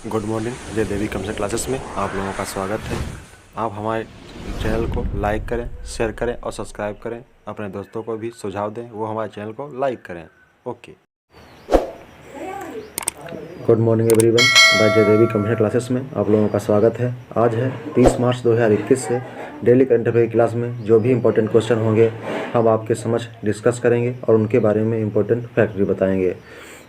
Good morning. जय Devi computer classes में आप लोगों का स्वागत है। आप हमारे चैनल को लाइक करें, शेयर करें और सब्सक्राइब करें। अपने दोस्तों को भी सुझाव दें, वो हमारे चैनल को लाइक करें। Okay. Good morning everyone, bye Jai Devi computer classes में आप लोगों का स्वागत है। आज है 30 मार्च 2021 से डेली करंट अफेयर क्लास में जो भी इंपॉर्टेंट क्वेश्चन होंगे हम आपके समझ डिस्कस करेंगे और उनके बारे में इंपॉर्टेंट फैक्ट भी बताएंगे।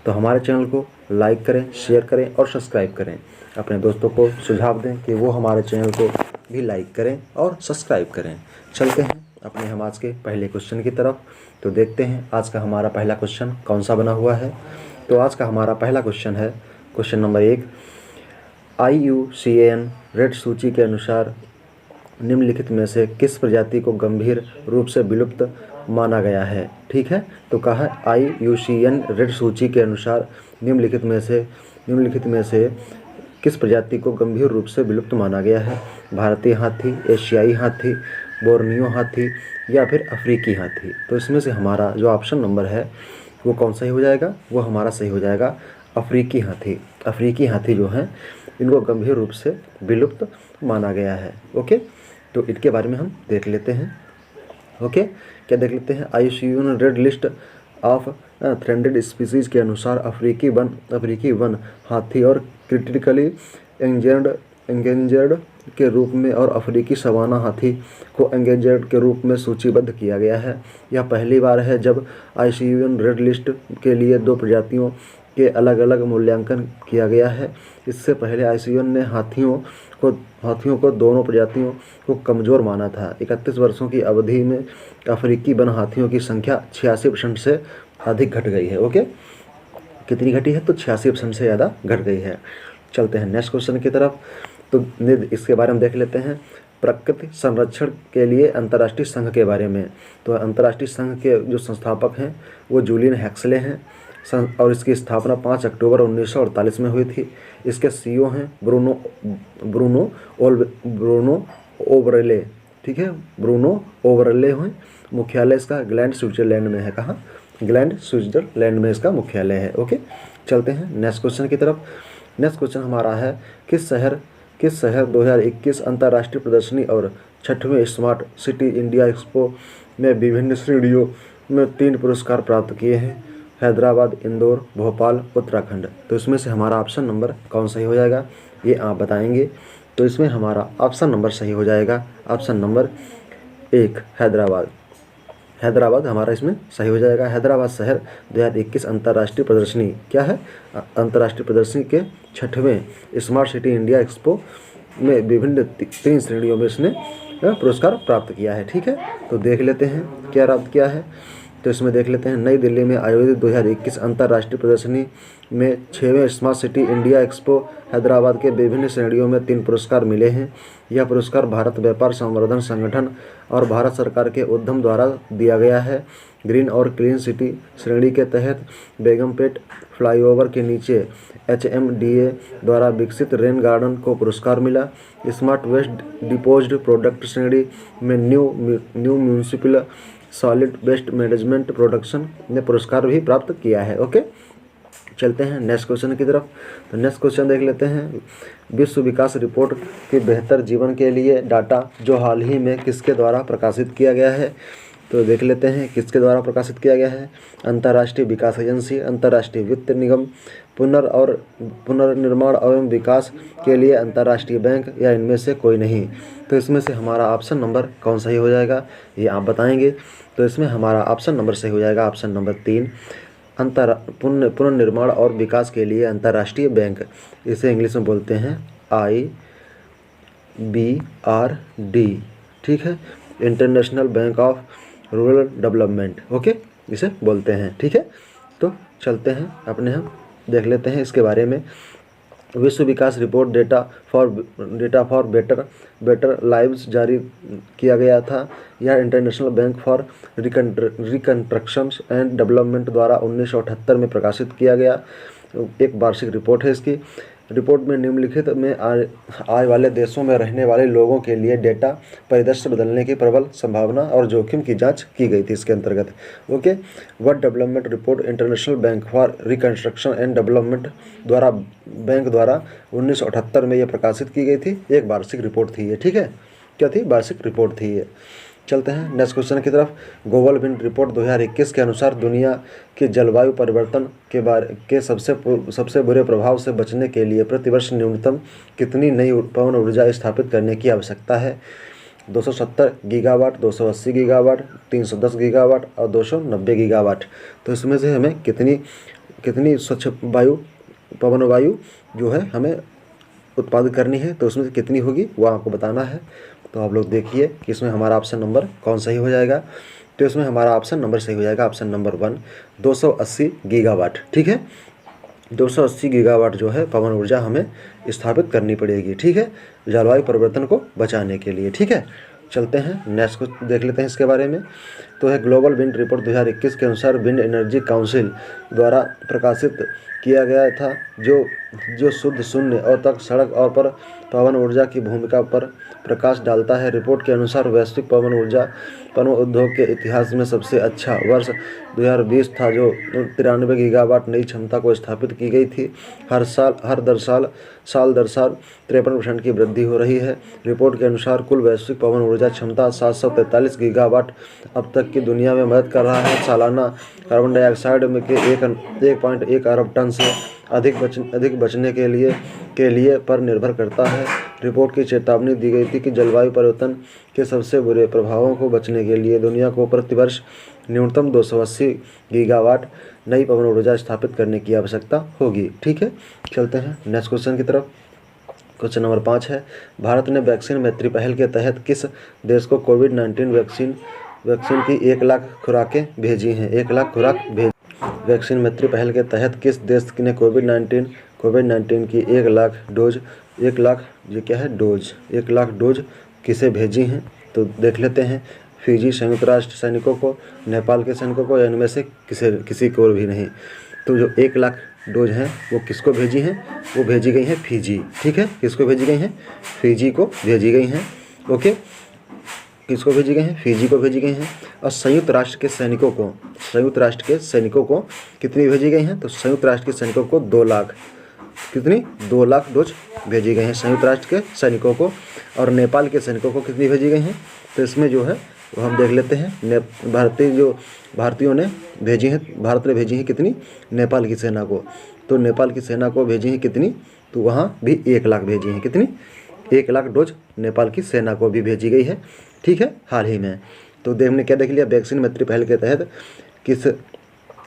तो हमारे चैनल को लाइक करें, शेयर करें और सब्सक्राइब करें। अपने दोस्तों को सुझाव दें कि वो हमारे चैनल को भी लाइक करें और सब्सक्राइब करें। चलते हैं अपने हम आज के पहले क्वेश्चन की तरफ। तो देखते हैं आज का हमारा पहला क्वेश्चन कौन सा बना हुआ है। तो आज का हमारा पहला क्वेश्चन है क्वेश्चन नंबर 1। IUCN रेड सूची के अनुसार निम्नलिखित में से किस प्रजाति को गंभीर रूप से विलुप्त माना गया है। ठीक है, तो कहा IUCN रेड सूची के अनुसार निम्नलिखित में से किस प्रजाति को गंभीर रूप से विलुप्त माना गया है। भारतीय हाथी, एशियाई हाथी, बोर्नियो हाथी या फिर अफ्रीकी हाथी। तो इसमें से हमारा जो ऑप्शन नंबर है वो कौन सा ही हो जाएगा, वो हमारा सही हो जाएगा अफ्रीकी हाथी। अफ्रीकी हाथी जो हैं इनको गंभीर रूप से विलुप्त माना गया है। ओके, तो इनके बारे में हम देख लेते हैं। ओके, क्या देख लेते हैं। IUCN red list of threatened species के अनुसार अफ्रीकी वन हाथी और क्रिटिकली एंडेंजर्ड के रूप में और अफ्रीकी सवाना हाथी को एंडेंजर्ड के रूप में सूचीबद्ध किया गया है। यह पहली बार है जब IUCN रेड लिस्ट के लिए दो प्रजातियों के अलग अलग मूल्यांकन किया गया है। इससे पहले IUCN ने हाथियों को दोनों प्रजातियों को कमज़ोर माना था। 31 वर्षों की अवधि में अफ्रीकी वन हाथियों की संख्या 86% से अधिक घट गई है। ओके, कितनी घटी है, तो 86% से ज़्यादा घट गई है। चलते हैं नेक्स्ट क्वेश्चन की तरफ। तो इसके बारे में देख लेते हैं प्रकृति संरक्षण के लिए अंतर्राष्ट्रीय संघ के बारे में। तो अंतर्राष्ट्रीय संघ के जो संस्थापक हैं वो जूलियन हेक्सले हैं और इसकी स्थापना 5 अक्टूबर 1948 में हुई थी। इसके CEO हैं ब्रूनो ओबरेले। ठीक है, ब्रूनो ओबरेले हैं। मुख्यालय इसका ग्लैंड स्विट्जरलैंड में है। कहाँ? ग्लैंड स्विट्जरलैंड में इसका मुख्यालय है। ओके, चलते हैं नेक्स्ट क्वेश्चन की तरफ। नेक्स्ट क्वेश्चन हमारा है किस शहर 2021 अंतर्राष्ट्रीय प्रदर्शनी और 6वें स्मार्ट सिटी इंडिया एक्सपो में विभिन्न श्रेणियों में 3 पुरस्कार प्राप्त किए हैं। हैदराबाद, इंदौर, भोपाल, उत्तराखंड। तो इसमें से हमारा ऑप्शन नंबर कौन सही हो जाएगा, ये आप बताएंगे। तो इसमें हमारा ऑप्शन नंबर सही हो जाएगा ऑप्शन नंबर 1 हैदराबाद हमारा इसमें सही हो जाएगा। हैदराबाद शहर 2021 अंतर्राष्ट्रीय प्रदर्शनी क्या है, अंतर्राष्ट्रीय प्रदर्शनी के 6वें स्मार्ट सिटी इंडिया एक्सपो में विभिन्न 3 श्रेणियों में इसने पुरस्कार प्राप्त किया है। ठीक है, तो देख लेते हैं क्या प्राप्त किया है। तो इसमें देख लेते हैं नई दिल्ली में आयोजित 2021 अंतर्राष्ट्रीय प्रदर्शनी में 6वें smart city India expo Hyderabad के विभिन्न श्रेणियों में 3 पुरस्कार मिले हैं। यह पुरस्कार भारत व्यापार संवर्धन संगठन और भारत सरकार के उद्यम द्वारा दिया गया है। ग्रीन और क्लीन सिटी श्रेणी के तहत बेगमपेट फ्लाईओवर के नीचे HMDA द्वारा विकसित रेन गार्डन को पुरस्कार मिला। स्मार्ट वेस्ट डिपोज्ड प्रोडक्ट श्रेणी में new municipal solid waste management production ने पुरस्कार भी प्राप्त किया है। ओके, चलते हैं नेक्स्ट क्वेश्चन की तरफ। तो नेक्स्ट क्वेश्चन देख लेते हैं विश्व विकास रिपोर्ट के बेहतर जीवन के लिए डाटा जो हाल ही में किसके द्वारा प्रकाशित किया गया है। तो देख लेते हैं किसके द्वारा प्रकाशित किया गया है। अंतर्राष्ट्रीय विकास एजेंसी, अंतर्राष्ट्रीय वित्त निगम, पुनर्निर्माण एवं विकास के लिए अंतर्राष्ट्रीय बैंक या इनमें से कोई नहीं। तो इसमें से हमारा ऑप्शन नंबर कौन सही हो जाएगा, ये आप बताएंगे। तो इसमें हमारा ऑप्शन नंबर सही हो जाएगा ऑप्शन नंबर 3 पुनर्निर्माण और विकास के लिए अंतर्राष्ट्रीय बैंक। इसे इंग्लिश में बोलते हैं IBRD। ठीक है, international bank of rural development. Okay, इसे बोलते हैं। ठीक है, तो चलते हैं अपने हम देख लेते हैं इसके बारे में। विश्व विकास report data for better lives जारी किया गया था। यह international bank for reconstruction and development द्वारा 1978 में प्रकाशित किया गया एक वार्षिक रिपोर्ट है इसकी। रिपोर्ट में निम्नलिखित में आय वाले देशों में रहने वाले लोगों के लिए डेटा परिदृश्य बदलने की प्रबल संभावना और जोखिम की जांच की गई थी इसके अंतर्गत। Okay, world development report international bank for reconstruction and development द्वारा 1978 में यह प्रकाशित की गई थी। एक वार्षिक रिपोर्ट थी ये, ठीक है, क्या थी, वार्षिक रिपोर्ट थी ये। चलते हैं नेक्स्ट क्वेश्चन की तरफ। ग्लोबल विंड रिपोर्ट 2021 के अनुसार दुनिया के जलवायु परिवर्तन के सबसे बुरे प्रभाव से बचने के लिए प्रतिवर्ष न्यूनतम कितनी नई पवन ऊर्जा स्थापित करने की आवश्यकता है? 270 गीगावाट, 280 गीगावाट, 310 गीगावाट और 290 गीगावाट। तो इसमें से हमें कितनी स्वच्छ पवन वायु जो है हमें उत्पादित करनी है, तो उसमें से कितनी होगी वो आपको बताना है। तो आप लोग देखिए कि इसमें हमारा ऑप्शन नंबर कौन सही हो जाएगा। तो इसमें हमारा ऑप्शन नंबर सही हो जाएगा, ऑप्शन नंबर 1, 280 गीगावाट, ठीक है। 280 गीगावाट जो है पवन ऊर्जा हमें स्थापित करनी पड़ेगी, ठीक है, जलवायु परिवर्तन को बचाने के लिए, ठीक है। चलते हैं नेक्स्ट को देख लेते हैं इसके बारे में। तो है ग्लोबल विंड रिपोर्ट 2021 के अनुसार विंड एनर्जी काउंसिल द्वारा प्रकाशित किया गया था जो शुद्ध शून्य और तक सड़क और पर पवन ऊर्जा की भूमिका पर प्रकाश डालता है। रिपोर्ट के अनुसार वैश्विक पवन उद्योग के इतिहास में सबसे अच्छा वर्ष 2020 था, जो 93 गीगावाट नई क्षमता को स्थापित की गई थी। हर साल दर साल 53% की वृद्धि हो रही है। रिपोर्ट के अनुसार कुल वैश्विक पवन ऊर्जा क्षमता 743 गीगावाट अब तक की दुनिया में मदद कर रहा है। सालाना कार्बन डाइऑक्साइड में के 1.1 अरब टन से अधिक बचने के लिए पर निर्भर करता है। रिपोर्ट की चेतावनी दी गई थी कि जलवायु परिवर्तन के सबसे बुरे प्रभावों को बचने के लिए दुनिया को प्रतिवर्ष न्यूनतम 280 गीगावाट नई पवन ऊर्जा स्थापित करने की आवश्यकता होगी, ठीक है। चलते हैं नेक्स्ट क्वेश्चन की तरफ। क्वेश्चन नंबर 5 है, भारत ने वैक्सीन मैत्री पहल के तहत किस देश को कोविड-19 वैक्सीन की 1 लाख खुराकें भेजी हैं? 1 लाख खुराक वैक्सीन मैत्री पहल के तहत किस देश ने कोविड-19 की 1 लाख डोज किसे भेजी हैं? तो देख लेते हैं। फिजी संयुक्त राष्ट्र सैनिकों को, नेपाल के सैनिकों को, या इनमें से किसी को भी नहीं। तो जो 1 लाख डोज हैं वो किसको भेजी हैं? वो भेजी गई हैं फिजी, ठीक है। किसको भेजी गई हैं? फिजी को भेजी गई हैं, ओके। किसको भेजी गई हैं? फिजी को भेजी गई हैं। और संयुक्त राष्ट्र के सैनिकों को कितनी भेजी गई हैं? तो संयुक्त राष्ट्र के सैनिकों को 2 लाख, कितनी 2 लाख डोज भेजी गई हैं संयुक्त राष्ट्र के सैनिकों को। और नेपाल के सैनिकों को कितनी भेजी गई हैं? तो इसमें जो है वो हम देख लेते हैं। भारतीयों ने भेजी हैं, भारत ने भेजी हैं कितनी? नेपाल की सेना को। तो नेपाल की सेना को भेजी हैं कितनी? तो वहाँ भी 1 लाख भेजी हैं, कितनी? 1 लाख डोज नेपाल की सेना को भी भेजी गई है, ठीक है, हाल ही में। तो हमने क्या देख लिया, वैक्सीन मैत्री पहल के तहत किस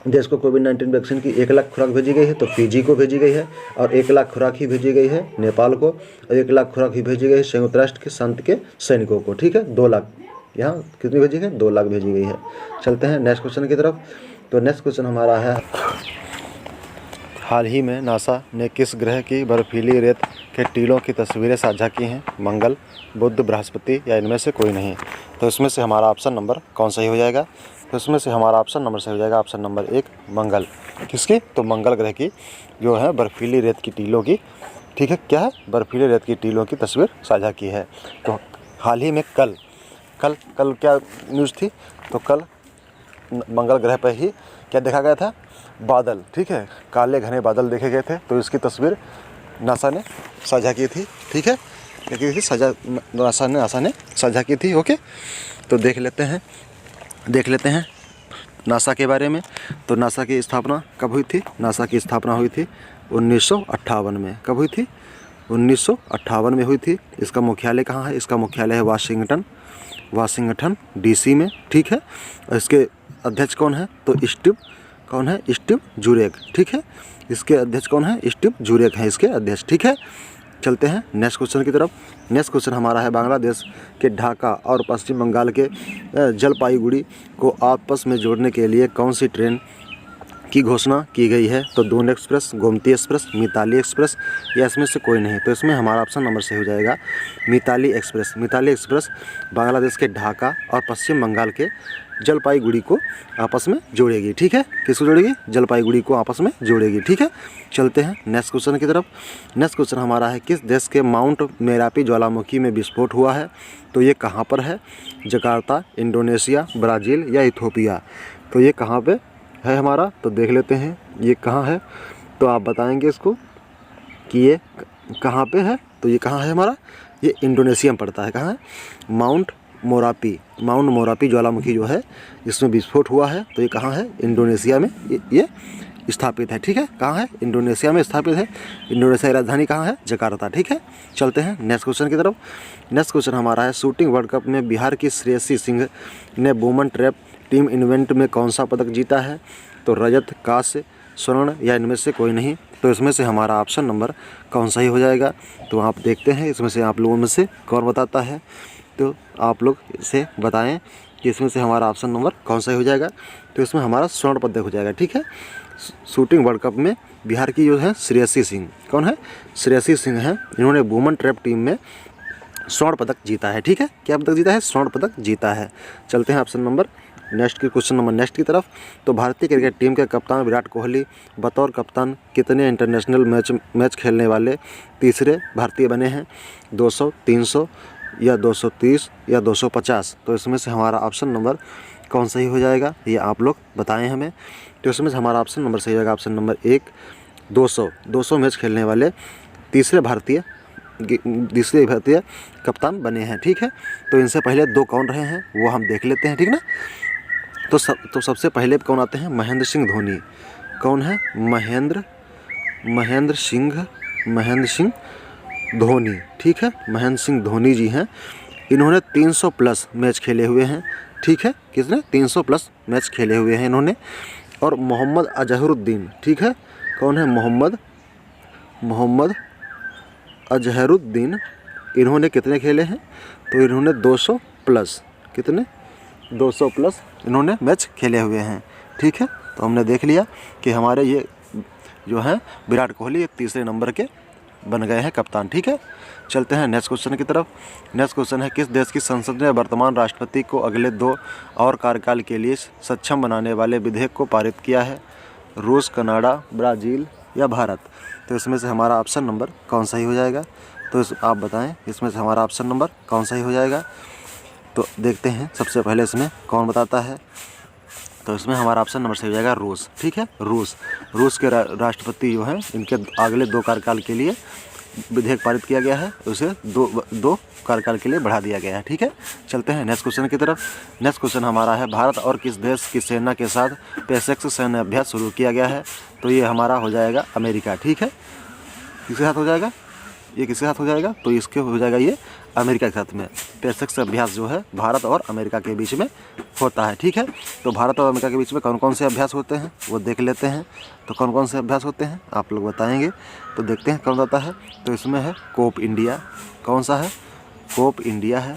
देश को कोविड-19 वैक्सीन की 1 लाख खुराक भेजी गई है? तो फिजी को भेजी गई है। और 1 लाख खुराक ही भेजी गई है नेपाल को, और 1 लाख खुराक ही भेजी गई है संयुक्त राष्ट्र के संत के सैनिकों को, ठीक है। 2 लाख, यहाँ कितनी भेजी गई? 2 लाख भेजी गई है। चलते हैं नेक्स्ट क्वेश्चन की तरफ। तो नेक्स्ट क्वेश्चन हमारा है, हाल ही में नासा ने किस ग्रह की बर्फीली रेत के टीलों की तस्वीरें साझा की हैं? मंगल, बुध, बृहस्पति या इनमें से कोई नहीं। तो इसमें से हमारा ऑप्शन नंबर कौन सही हो जाएगा? तो इसमें से हमारा ऑप्शन नंबर सही हो जाएगा, ऑप्शन नंबर 1, मंगल। किसकी? तो मंगल ग्रह की जो है बर्फीली रेत की टीलों की, ठीक है, क्या है, बर्फीली रेत की टीलों की तस्वीर साझा की है। तो हाल ही में कल क्या न्यूज़ थी? तो कल मंगल ग्रह पर ही क्या देखा गया था? बादल, ठीक है, काले घने बादल देखे गए थे। तो इसकी तस्वीर नासा ने साझा की थी, ठीक है, क्या की थी? नासा ने साझा की थी, ओके। तो देख लेते हैं नासा के बारे में। तो नासा की स्थापना कब हुई थी? नासा की स्थापना हुई थी 1958 में। कब हुई थी? 1958 में हुई थी। इसका मुख्यालय कहाँ है? इसका मुख्यालय है वाशिंगटन DC में, ठीक है। और इसके अध्यक्ष कौन है? तो स्टीव जुरेक, ठीक है। इसके अध्यक्ष कौन है? स्टीव जुरेक हैं इसके अध्यक्ष, ठीक है। चलते हैं नेक्स्ट क्वेश्चन की तरफ। नेक्स्ट क्वेश्चन हमारा है, बांग्लादेश के ढाका और पश्चिम बंगाल के जलपाईगुड़ी को आपस में जोड़ने के लिए कौन सी ट्रेन की घोषणा की गई है? तो Doon express, Gomti express, Mitali express या इसमें से कोई नहीं। तो इसमें हमारा ऑप्शन नंबर से हो जाएगा मिताली एक्सप्रेस। मिताली एक्सप्रेस बांग्लादेश के ढाका और पश्चिम बंगाल के जलपाईगुड़ी को आपस में जोड़ेगी। ठीक है, किसको जोड़ेगी? जलपाईगुड़ी को आपस में जोड़ेगी। ठीक है, चलते हैं नेक्स्ट क्वेश्चन की तरफ। नेक्स्ट क्वेश्चन हमारा है, किस देश के माउंट मेरापी ज्वालामुखी में विस्फोट हुआ है? तो ये कहाँ पर है? जकार्ता, इंडोनेशिया, ब्राज़ील या इथोपिया? तो ये कहाँ पे है हमारा? तो देख लेते हैं ये कहाँ है। तो आप बताएंगे इसको कि ये कहाँ पे है। तो ये कहाँ है हमारा? ये इंडोनेशिया में पड़ता है। कहाँ है? माउंट मोरापी ज्वालामुखी जो है इसमें विस्फोट हुआ है। तो ये कहाँ है? इंडोनेशिया में ये स्थापित है। ठीक है, कहाँ है? इंडोनेशिया में स्थापित है। इंडोनेशिया की राजधानी कहाँ है? जकार्ता। ठीक है, चलते हैं नेक्स्ट क्वेश्चन की तरफ। नेक्स्ट क्वेश्चन हमारा है, शूटिंग वर्ल्ड कप में बिहार की श्रेयसी सिंह ने वुमेन ट्रैप टीम इवेंट में कौन सा पदक जीता है? तो रजत, कांस्य, स्वर्ण या इनमें से कोई नहीं? तो इसमें से हमारा ऑप्शन नंबर कौन सा ही हो जाएगा? तो आप देखते हैं इसमें से आप लोगों में से कौन बताता है। तो आप लोग इसे बताएं कि इसमें से हमारा ऑप्शन नंबर कौन सा ही हो जाएगा। तो इसमें हमारा स्वर्ण पदक हो जाएगा। ठीक है, शूटिंग वर्ल्ड कप में बिहार की जो है श्रेयसी सिंह, कौन है? श्रेयसी सिंह हैं। इन्होंने वुमेन ट्रैप टीम में स्वर्ण पदक जीता है। ठीक है, क्या पदक जीता है? स्वर्ण पदक जीता है। चलते हैं option number question number next की तरफ। तो भारतीय क्रिकेट टीम के कप्तान विराट कोहली बतौर कप्तान कितने इंटरनेशनल मैच खेलने वाले तीसरे भारतीय बने हैं? 200, 300 या 230 या 250? तो इसमें से हमारा ऑप्शन नंबर कौन सा ही हो जाएगा? ये आप लोग बताएं हमें। तो इसमें से हमारा ऑप्शन नंबर सही होगा ऑप्शन नंबर 1, 200 मैच खेलने वाले तीसरे भारतीय कप्तान बने हैं। ठीक है, तो इनसे पहले 2 कौन रहे हैं वो हम देख लेते हैं। ठीक ना, तो सबसे पहले कौन आते हैं? महेंद्र सिंह धोनी। कौन है? महेंद्र सिंह धोनी। ठीक है, महेंद्र सिंह धोनी जी हैं। इन्होंने 300 प्लस मैच खेले हुए हैं। ठीक है, किसने? 300 प्लस मैच खेले हुए हैं इन्होंने। और मोहम्मद अजहरुद्दीन, ठीक है, कौन है? मोहम्मद अजहरुद्दीन। इन्होंने कितने खेले हैं? तो इन्होंने 200 प्लस, कितने? 200 प्लस इन्होंने मैच खेले हुए हैं। ठीक है, तो हमने देख लिया कि हमारे ये जो हैं विराट कोहली एक तीसरे नंबर के बन गए हैं कप्तान। ठीक है, चलते हैं नेक्स्ट क्वेश्चन की तरफ। नेक्स्ट क्वेश्चन है, किस देश की संसद ने वर्तमान राष्ट्रपति को अगले 2 और कार्यकाल के लिए सक्षम बनाने वाले विधेयक को पारित किया है? रूस, कनाडा, ब्राज़ील या भारत? तो इसमें से हमारा ऑप्शन नंबर कौन सा ही हो जाएगा? तो आप बताएं इसमें से हमारा ऑप्शन नंबर कौन सा ही हो जाएगा? तो देखते हैं सबसे पहले इसमें कौन बताता है। तो इसमें हमारा ऑप्शन नंबर सही हो जाएगा रूस। ठीक है, रूस के राष्ट्रपति जो हैं इनके अगले 2 कार्यकाल के लिए विधेयक पारित किया गया है, उसे दो कार्यकाल के लिए बढ़ा दिया गया है। ठीक है, चलते हैं नेक्स्ट क्वेश्चन की तरफ। नेक्स्ट क्वेश्चन हमारा है, भारत और किस देश की सेना के साथ पेसेक्स सैन्य अभ्यास शुरू किया गया है? तो ये हमारा हो जाएगा अमेरिका। ठीक है, किसके साथ हो जाएगा? ये किसके साथ हो जाएगा? तो इसके हो जाएगा ये अमेरिका के साथ में। पेसेक्स अभ्यास जो है भारत और अमेरिका के बीच में होता है। ठीक है, तो भारत और अमेरिका के बीच में कौन कौन से अभ्यास होते हैं वो देख लेते हैं। तो कौन कौन से अभ्यास होते हैं आप लोग बताएंगे। तो देखते हैं कौन बताता है। तो इसमें है कोप इंडिया। कौन सा है? कोप इंडिया है।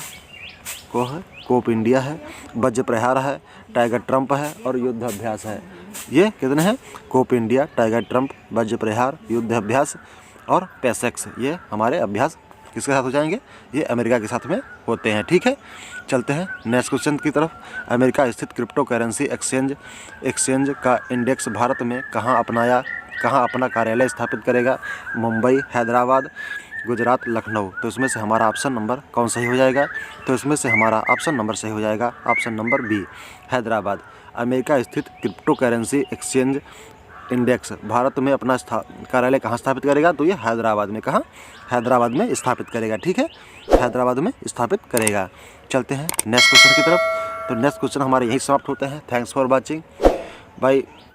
कोप इंडिया है, वज्र प्रहार है, टाइगर ट्रंप है और युद्ध अभ्यास है। ये कितने हैं? कोप इंडिया, टाइगर ट्रंप, वज्र प्रहार, युद्ध अभ्यास और पेसेक्स। ये हमारे अभ्यास किसके साथ हो जाएंगे? ये अमेरिका के साथ में होते हैं। ठीक है, चलते हैं नेक्स्ट क्वेश्चन की तरफ। अमेरिका स्थित क्रिप्टो करेंसी एक्सचेंज का इंडेक्स भारत में कहाँ अपना कार्यालय स्थापित करेगा? मुंबई, हैदराबाद, गुजरात, लखनऊ? तो इसमें से हमारा ऑप्शन नंबर कौन सही हो जाएगा? तो इसमें से हमारा ऑप्शन नंबर सही हो जाएगा option number B, Hyderabad. America स्थित crypto currency exchange index Bharat में अपना कार्यालय कहाँ स्थापित करेगा? तो ये हैदराबाद में। कहाँ? हैदराबाद में स्थापित करेगा। ठीक है, हैदराबाद में स्थापित करेगा। चलते हैं नेक्स्ट क्वेश्चन की तरफ। तो नेक्स्ट क्वेश्चन हमारे यहीं समाप्त होते हैं। Thanks for watching bye.